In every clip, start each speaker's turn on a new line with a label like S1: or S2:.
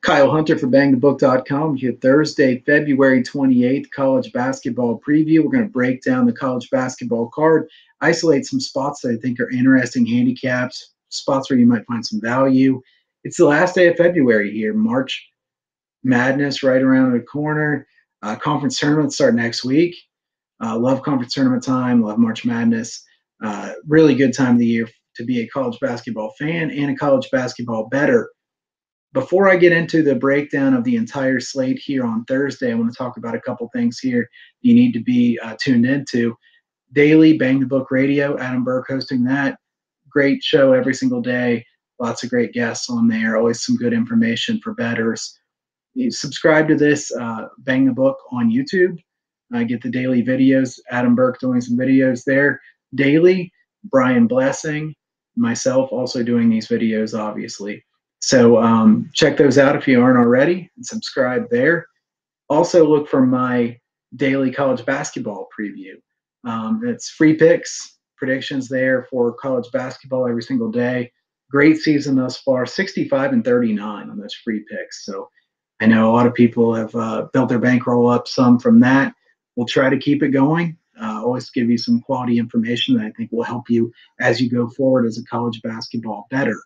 S1: Kyle Hunter for bangthebook.com here. Thursday, February 28th, college basketball preview. We're going to break down the college basketball card, isolate some spots that I think are interesting handicaps, spots where you might find some value. It's the last day of February here. March Madness right around the corner. Conference tournaments start next week. Love conference tournament time, love March Madness. Really good time of the year to be a college basketball fan and a college basketball bettor. Before I get into the breakdown of the entire slate here on Thursday, I want to talk about a couple things here you need to be tuned into. Daily Bang the Book Radio, Adam Burke hosting that. Great show every single day. Lots of great guests on there. Always some good information for bettors. You subscribe to this Bang the Book on YouTube. Get the daily videos. Adam Burke doing some videos there daily. Brian Blessing, myself also doing these videos, obviously. So check those out if you aren't already and subscribe there. Also look for my daily college basketball preview. It's free picks, predictions there for college basketball every single day. Great season thus far, 65-39 on those free picks. So I know a lot of people have built their bankroll up some from that. We'll try to keep it going. Always give you some quality information that I think will help you as you go forward as a college basketball bettor.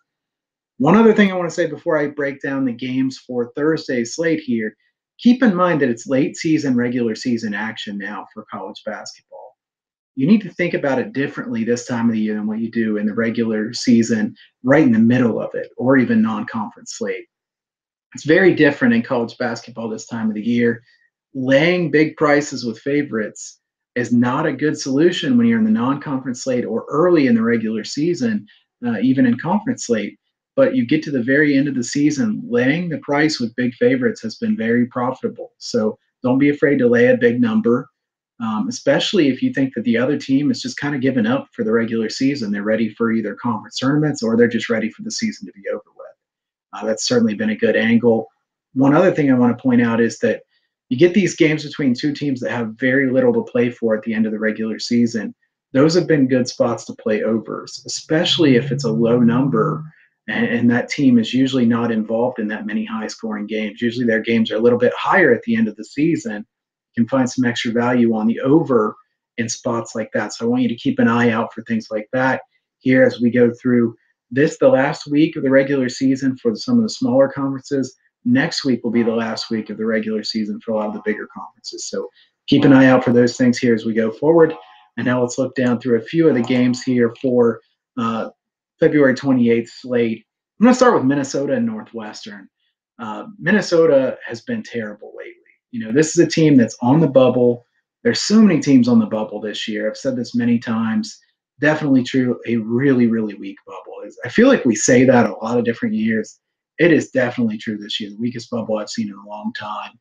S1: One other thing I want to say before I break down the games for Thursday's slate here, keep in mind that it's late season, regular season action now for college basketball. You need to think about it differently this time of the year than what you do in the regular season, right in the middle of it, or even non-conference slate. It's very different in college basketball this time of the year. Laying big prices with favorites is not a good solution when you're in the non-conference slate or early in the regular season, even in conference slate. But you get to the very end of the season, laying the price with big favorites has been very profitable. So don't be afraid to lay a big number, especially if you think that the other team is just kind of giving up for the regular season. They're ready for either conference tournaments or they're just ready for the season to be over with. That's certainly been a good angle. One other thing I want to point out is that you get these games between two teams that have very little to play for at the end of the regular season. Those have been good spots to play overs, especially if it's a low number and that team is usually not involved in that many high-scoring games. Usually their games are a little bit higher at the end of the season. You can find some extra value on the over in spots like that. So I want you to keep an eye out for things like that here as we go through this, the last week of the regular season for some of the smaller conferences. Next week will be the last week of the regular season for a lot of the bigger conferences. So keep an eye out for those things here as we go forward. And now let's look down through a few of the games here for February 28th slate. I'm going to start with Minnesota and Northwestern. Minnesota has been terrible lately. You know, this is a team that's on the bubble. There's so many teams on the bubble this year. I've said this many times. Definitely true. A really, really weak bubble. I feel like we say that a lot of different years. It is definitely true this year. The weakest bubble I've seen in a long time.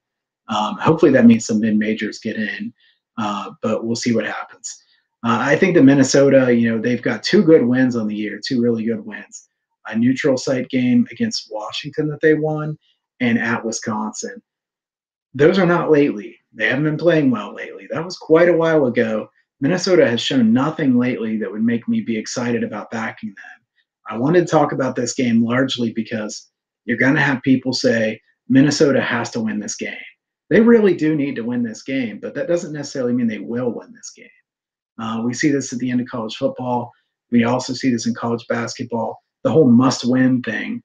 S1: Hopefully that means some mid-majors get in, but we'll see what happens. I think that Minnesota, you know, they've got two good wins on the year, two really good wins. A neutral site game against Washington that they won and at Wisconsin. Those are not lately. They haven't been playing well lately. That was quite a while ago. Minnesota has shown nothing lately that would make me be excited about backing them. I wanted to talk about this game largely because you're going to have people say Minnesota has to win this game. They really do need to win this game, but that doesn't necessarily mean they will win this game. We see this at the end of college football. We also see this in college basketball. The whole must-win thing.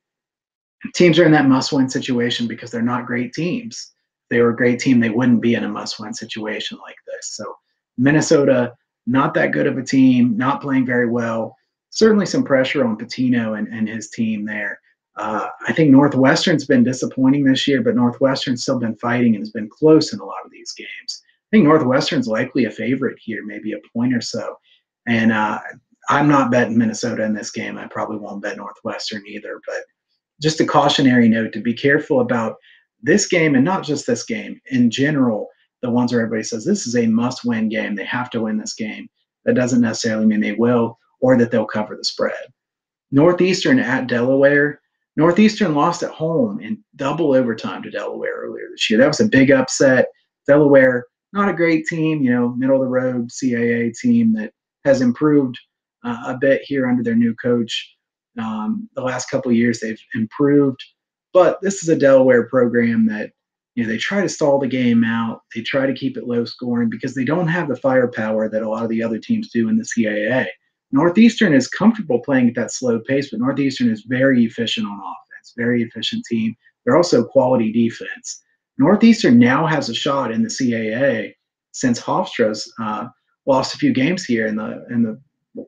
S1: Teams are in that must-win situation because they're not great teams. If they were a great team, they wouldn't be in a must-win situation like this. So Minnesota, not that good of a team, not playing very well. Certainly some pressure on Pitino and his team there. I think Northwestern's been disappointing this year, but Northwestern's still been fighting and has been close in a lot of these games. I think Northwestern's likely a favorite here, maybe a point or so. And I'm not betting Minnesota in this game. I probably won't bet Northwestern either. But just a cautionary note to be careful about this game, and not just this game. In general, the ones where everybody says this is a must-win game. They have to win this game. That doesn't necessarily mean they will or that they'll cover the spread. Northeastern at Delaware. Northeastern lost at home in double overtime to Delaware earlier this year. That was a big upset. Delaware, not a great team, you know, middle-of-the-road CAA team that has improved a bit here under their new coach. The last couple of years, they've improved. But this is a Delaware program that, they try to stall the game out. They try to keep it low scoring because they don't have the firepower that a lot of the other teams do in the CAA. Northeastern is comfortable playing at that slow pace, but Northeastern is very efficient on offense, very efficient team. They're also quality defense. Northeastern now has a shot in the CAA since Hofstra's lost a few games here in the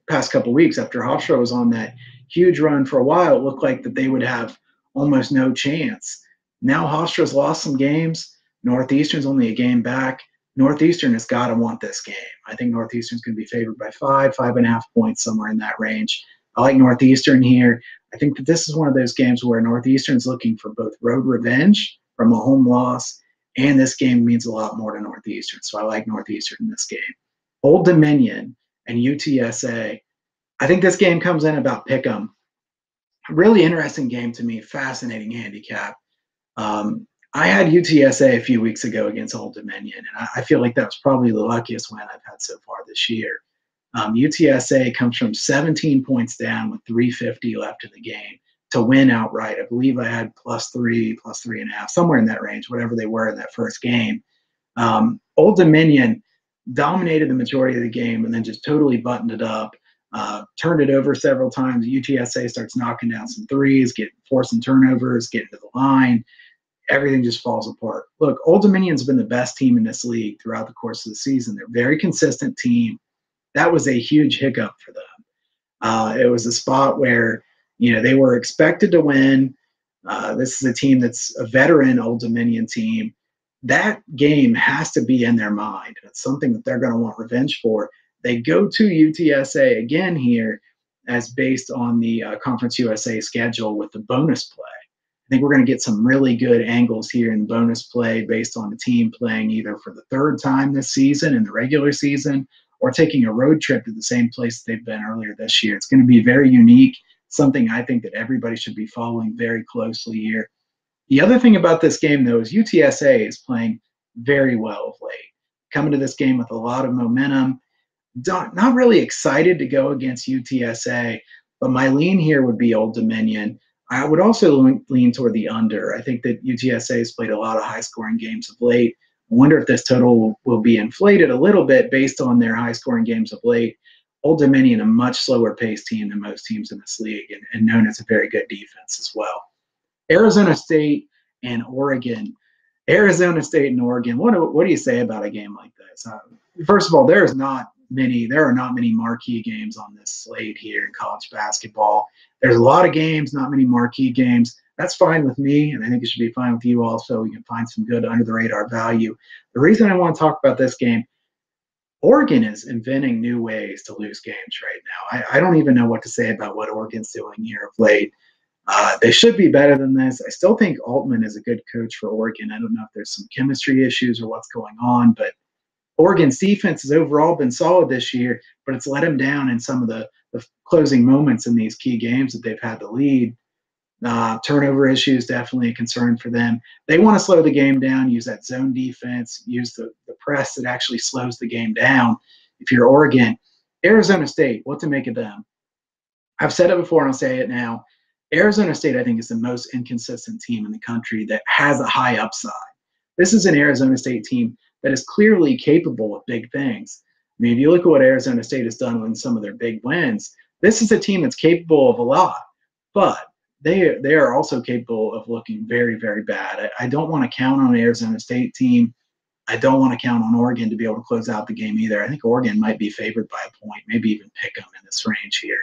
S1: past couple of weeks. After Hofstra was on that huge run for a while, it looked like that they would have almost no chance. Now Hofstra's lost some games. Northeastern's only a game back. Northeastern has got to want this game. I think Northeastern's going to be favored by 5.5 points, somewhere in that range. I like Northeastern here. I think that this is one of those games where Northeastern's looking for both road revenge from a home loss, and this game means a lot more to Northeastern. So I like Northeastern in this game. Old Dominion and UTSA. I think this game comes in about pick'em. Really interesting game to me, fascinating handicap. I had UTSA a few weeks ago against Old Dominion, and I feel like that was probably the luckiest win I've had so far this year. UTSA comes from 17 points down with 3:50 left in the game to win outright. I believe I had +3, +3.5, somewhere in that range, whatever they were in that first game. Old Dominion dominated the majority of the game and then just totally buttoned it up, turned it over several times. UTSA starts knocking down some threes, forcing turnovers, getting to the line. Everything just falls apart. Look, Old Dominion's been the best team in this league throughout the course of the season. They're a very consistent team. That was a huge hiccup for them. It was a spot where, they were expected to win. This is a team that's a veteran Old Dominion team. That game has to be in their mind. It's something that they're going to want revenge for. They go to UTSA again here as based on the Conference USA schedule with the bonus play. I think we're going to get some really good angles here in bonus play based on the team playing either for the third time this season in the regular season or taking a road trip to the same place they've been earlier this year. It's going to be very unique, something I think that everybody should be following very closely here. The other thing about this game, though, is UTSA is playing very well of late, coming to this game with a lot of momentum. Not really excited to go against UTSA, but my lean here would be Old Dominion. I would also lean toward the under. I think that UTSA has played a lot of high-scoring games of late. I wonder if this total will be inflated a little bit based on their high-scoring games of late. Old Dominion, a much slower-paced team than most teams in this league, and known as a very good defense as well. Arizona State and Oregon. Arizona State and Oregon. What do you say about a game like this? First of all, there are not many marquee games on this slate here in college basketball. There's a lot of games, not many marquee games. That's fine with me, and I think it should be fine with you also. We can find some good under-the-radar value. The reason I want to talk about this game, Oregon is inventing new ways to lose games right now. I don't even know what to say about what Oregon's doing here of late. They should be better than this. I still think Altman is a good coach for Oregon. I don't know if there's some chemistry issues or what's going on, but Oregon's defense has overall been solid this year, but it's let them down in some of the closing moments in these key games that they've had to lead. Turnover issues, definitely a concern for them. They want to slow the game down, use that zone defense, use the press that actually slows the game down. If you're Oregon, Arizona State, what to make of them? I've said it before and I'll say it now. Arizona State, I think, is the most inconsistent team in the country that has a high upside. This is an Arizona State team that is clearly capable of big things. I mean, if you look at what Arizona State has done in some of their big wins, this is a team that's capable of a lot, but they are also capable of looking very, very bad. I don't want to count on an Arizona State team. I don't want to count on Oregon to be able to close out the game either. I think Oregon might be favored by a point, maybe even pick them in this range here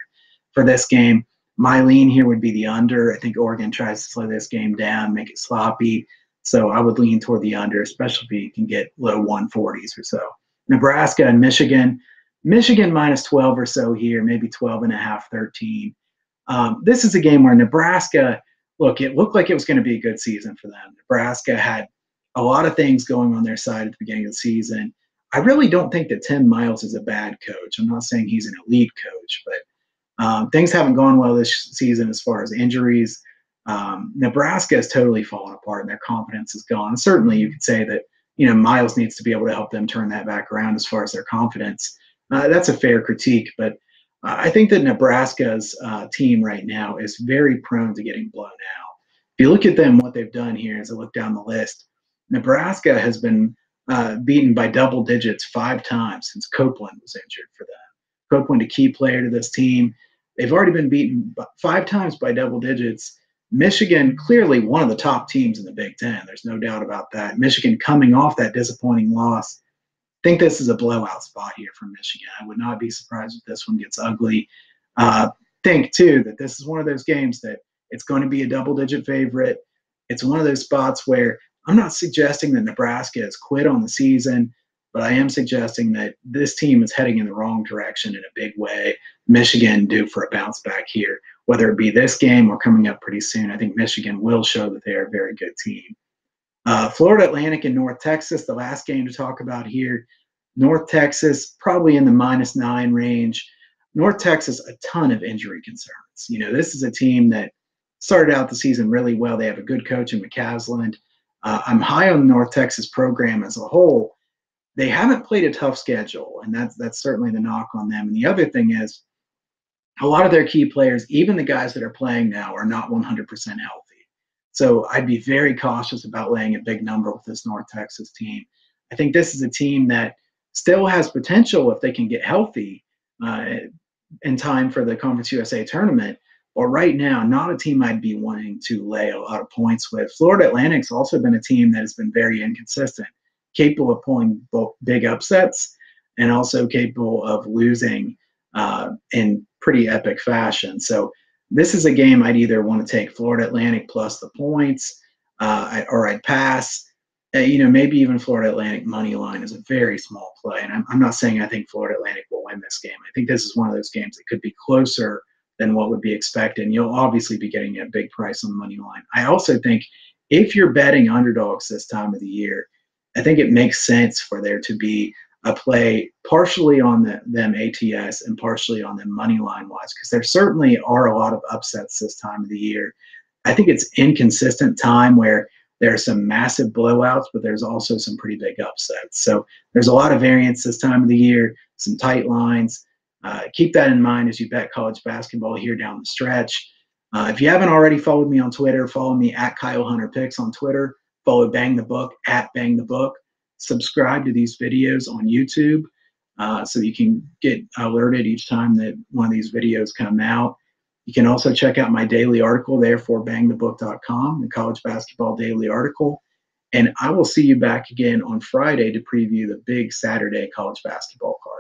S1: for this game. My lean here would be the under. I think Oregon tries to slow this game down, make it sloppy. So I would lean toward the under, especially if you can get low 140s or so. Nebraska and Michigan. Michigan -12 or so here, maybe 12.5, 13. This is a game where Nebraska, look, it looked like it was going to be a good season for them. Nebraska had a lot of things going on their side at the beginning of the season. I really don't think that Tim Miles is a bad coach. I'm not saying he's an elite coach, but things haven't gone well this season as far as injuries. Nebraska has totally fallen apart and their confidence is gone. Certainly you could say that, Miles needs to be able to help them turn that back around as far as their confidence. That's a fair critique, but I think that Nebraska's team right now is very prone to getting blown out. If you look at them, what they've done here as I look down the list, Nebraska has been beaten by double digits 5 times since Copeland was injured for them. Copeland, a key player to this team. They've already been beaten 5 times by double digits. Michigan, clearly one of the top teams in the Big Ten. There's no doubt about that. Michigan coming off that disappointing loss. I think this is a blowout spot here for Michigan. I would not be surprised if this one gets ugly. Think, too, that this is one of those games that it's going to be a double-digit favorite. It's one of those spots where I'm not suggesting that Nebraska has quit on the season, but I am suggesting that this team is heading in the wrong direction in a big way. Michigan due for a bounce back here, whether it be this game or coming up pretty soon. I think Michigan will show that they are a very good team. Florida Atlantic and North Texas, the last game to talk about here. North Texas, probably in the -9 range. North Texas, a ton of injury concerns. This is a team that started out the season really well. They have a good coach in McCasland. I'm high on the North Texas program as a whole. They haven't played a tough schedule, and that's certainly the knock on them. And the other thing is, a lot of their key players, even the guys that are playing now, are not 100% healthy. So I'd be very cautious about laying a big number with this North Texas team. I think this is a team that still has potential if they can get healthy in time for the Conference USA tournament. But right now, not a team I'd be wanting to lay a lot of points with. Florida Atlantic's also been a team that has been very inconsistent, capable of pulling both big upsets and also capable of losing in pretty epic fashion. So this is a game I'd either want to take Florida Atlantic plus the points, or I'd pass. Maybe even Florida Atlantic money line is a very small play. And I'm not saying I think Florida Atlantic will win this game. I think this is one of those games that could be closer than what would be expected. And you'll obviously be getting a big price on the money line. I also think if you're betting underdogs this time of the year, I think it makes sense for there to be a play partially on them ATS and partially on them money line wise, because there certainly are a lot of upsets this time of the year. I think it's inconsistent time where there are some massive blowouts, but there's also some pretty big upsets. So there's a lot of variance this time of the year, some tight lines. Keep that in mind as you bet college basketball here down the stretch. If you haven't already followed me on Twitter, follow me at Kyle Hunter Picks on Twitter. Follow Bang the Book at Bang the Book. Subscribe to these videos on YouTube so you can get alerted each time that one of these videos come out. You can also check out my daily article there for bangthebook.com, the college basketball daily article. And I will see you back again on Friday to preview the big Saturday college basketball card.